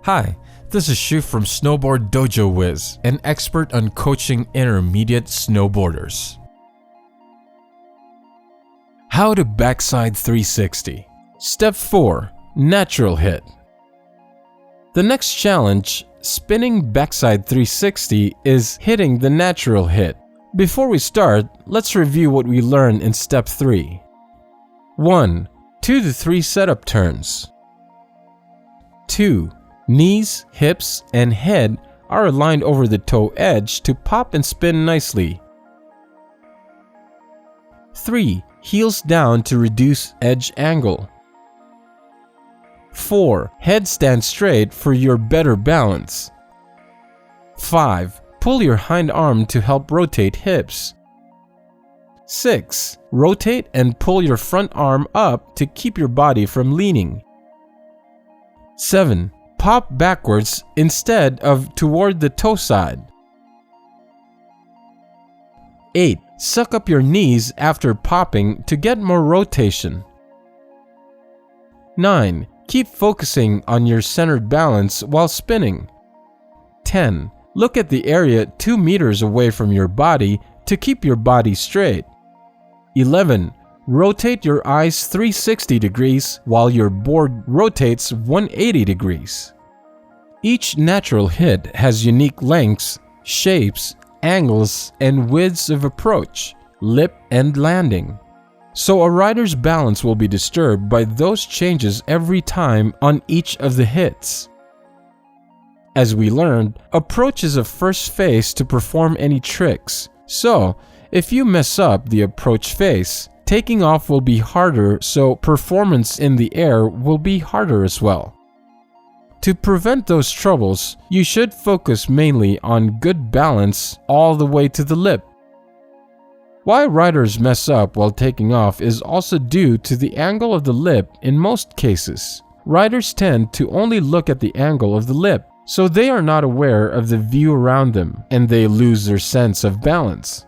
Hi, this is Shu from Snowboard Dojo Wiz, an expert on coaching intermediate snowboarders. How to backside 360. Step 4. Natural hit. The next challenge, spinning backside 360, is hitting the natural hit. Before we start, let's review what we learned in Step 3. 1. 2 to 3 setup turns. 2. Knees, hips, and head are aligned over the toe edge to pop and spin nicely. 3. Heels down to reduce edge angle. 4. Head stand straight for your better balance. 5. Pull your hind arm to help rotate hips. 6. Rotate and pull your front arm up to keep your body from leaning. 7. Pop backwards instead of toward the toe side. 8. Suck up your knees after popping to get more rotation. 9. Keep focusing on your centered balance while spinning. 10. Look at the area 2 meters away from your body to keep your body straight. 11. Rotate your eyes 360 degrees while your board rotates 180 degrees. Each natural hit has unique lengths, shapes, angles, and widths of approach, lip, and landing. So a rider's balance will be disturbed by those changes every time on each of the hits. As we learned, approach is a first phase to perform any tricks. So, if you mess up the approach phase, taking off will be harder, so performance in the air will be harder as well. To prevent those troubles, you should focus mainly on good balance all the way to the lip. Why riders mess up while taking off is also due to the angle of the lip in most cases. Riders tend to only look at the angle of the lip, so they are not aware of the view around them, and they lose their sense of balance.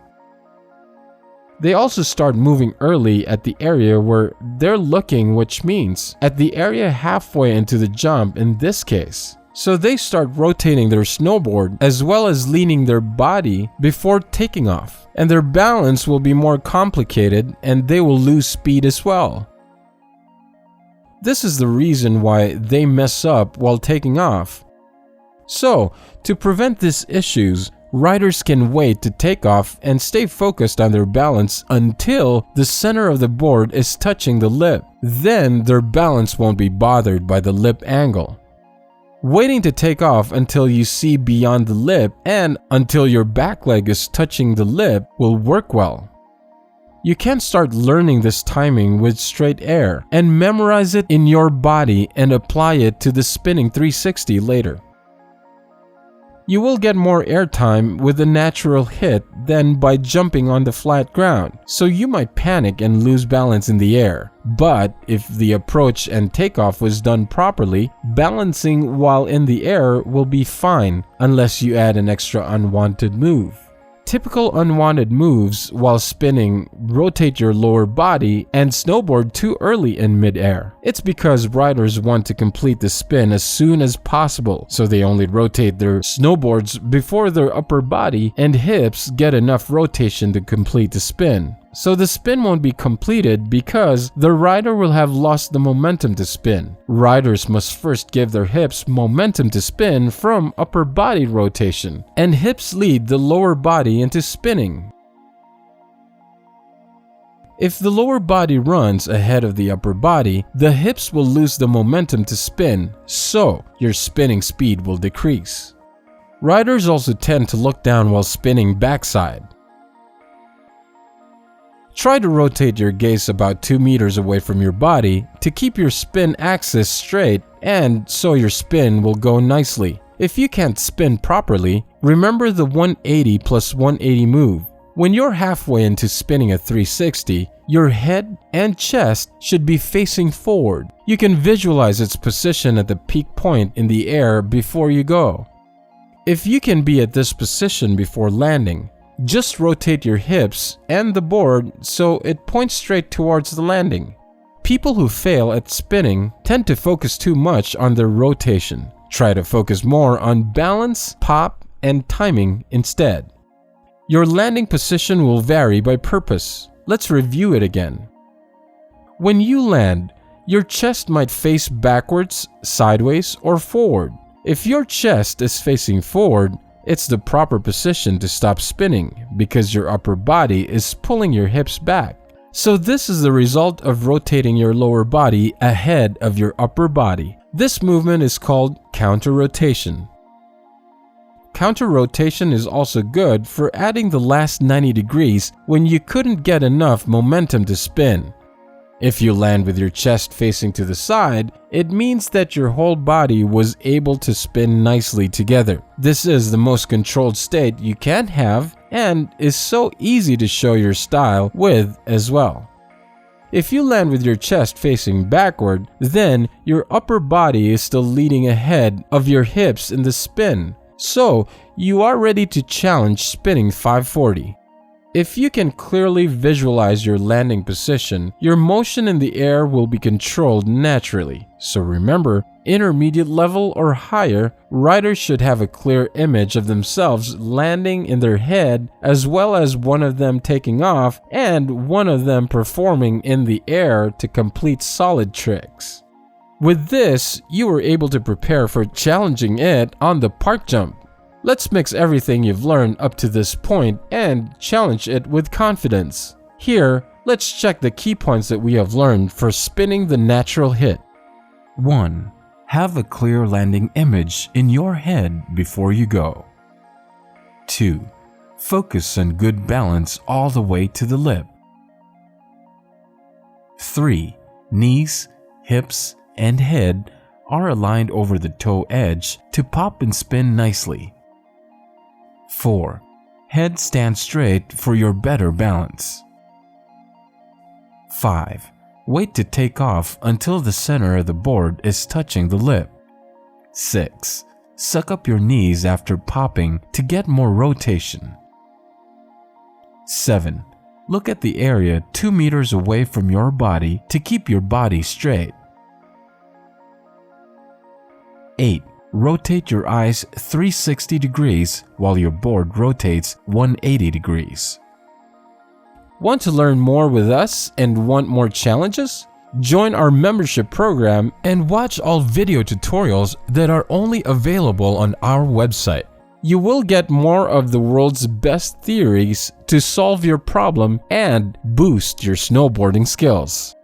They also start moving early at the area where they're looking, which means at the area halfway into the jump in this case. So they start rotating their snowboard as well as leaning their body before taking off, and their balance will be more complicated and they will lose speed as well. This is the reason why they mess up while taking off. So, to prevent these issues, riders can wait to take off and stay focused on their balance until the center of the board is touching the lip. Then their balance won't be bothered by the lip angle. Waiting to take off until you see beyond the lip and until your back leg is touching the lip will work well. You can start learning this timing with straight air and memorize it in your body and apply it to the spinning 360 later. You will get more airtime with a natural hit than by jumping on the flat ground, so you might panic and lose balance in the air. But if the approach and takeoff was done properly, balancing while in the air will be fine unless you add an extra unwanted move. Typical unwanted moves while spinning: rotate your lower body and snowboard too early in mid-air. It's because riders want to complete the spin as soon as possible, so they only rotate their snowboards before their upper body and hips get enough rotation to complete the spin. So the spin won't be completed because the rider will have lost the momentum to spin. Riders must first give their hips momentum to spin from upper body rotation, and hips lead the lower body into spinning. If the lower body runs ahead of the upper body, the hips will lose the momentum to spin, so your spinning speed will decrease. Riders also tend to look down while spinning backside. Try to rotate your gaze about 2 meters away from your body to keep your spin axis straight, and so your spin will go nicely. If you can't spin properly, remember the 180 plus 180 move. When you're halfway into spinning a 360, your head and chest should be facing forward. You can visualize its position at the peak point in the air before you go. If you can be at this position before landing, just rotate your hips and the board so it points straight towards the landing. People who fail at spinning tend to focus too much on their rotation. Try to focus more on balance, pop, and timing instead. Your landing position will vary by purpose. Let's review it again. When you land, your chest might face backwards, sideways, or forward. If your chest is facing forward, it's the proper position to stop spinning because your upper body is pulling your hips back. So this is the result of rotating your lower body ahead of your upper body. This movement is called counter-rotation. Counter-rotation is also good for adding the last 90 degrees when you couldn't get enough momentum to spin. If you land with your chest facing to the side, it means that your whole body was able to spin nicely together. This is the most controlled state you can have and is so easy to show your style with as well. If you land with your chest facing backward, then your upper body is still leading ahead of your hips in the spin, so you are ready to challenge spinning 540. If you can clearly visualize your landing position, your motion in the air will be controlled naturally. So remember, intermediate level or higher, riders should have a clear image of themselves landing in their head, as well as one of them taking off and one of them performing in the air to complete solid tricks. With this, you were able to prepare for challenging it on the park jump. Let's mix everything you've learned up to this point and challenge it with confidence. Here, let's check the key points that we have learned for spinning the natural hit. 1. Have a clear landing image in your head before you go. 2. Focus on good balance all the way to the lip. 3. Knees, hips, and head are aligned over the toe edge to pop and spin nicely. 4. Head stand straight for your better balance. 5. Wait to take off until the center of the board is touching the lip. 6. Suck up your knees after popping to get more rotation. 7. Look at the area 2 meters away from your body to keep your body straight. 8. Rotate your eyes 360 degrees while your board rotates 180 degrees. Want to learn more with us and want more challenges? Join our membership program and watch all video tutorials that are only available on our website. You will get more of the world's best theories to solve your problem and boost your snowboarding skills.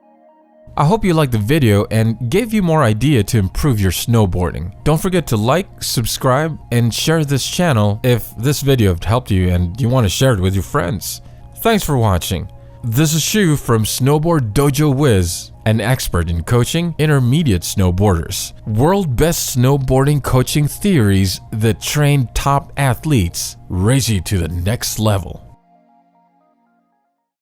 I hope you liked the video and gave you more idea to improve your snowboarding. Don't forget to like, subscribe, and share this channel if this video helped you and you want to share it with your friends. Thanks for watching. This is Shu from Snowboard Dojo Wiz, an expert in coaching intermediate snowboarders. World best snowboarding coaching theories that train top athletes, raise you to the next level.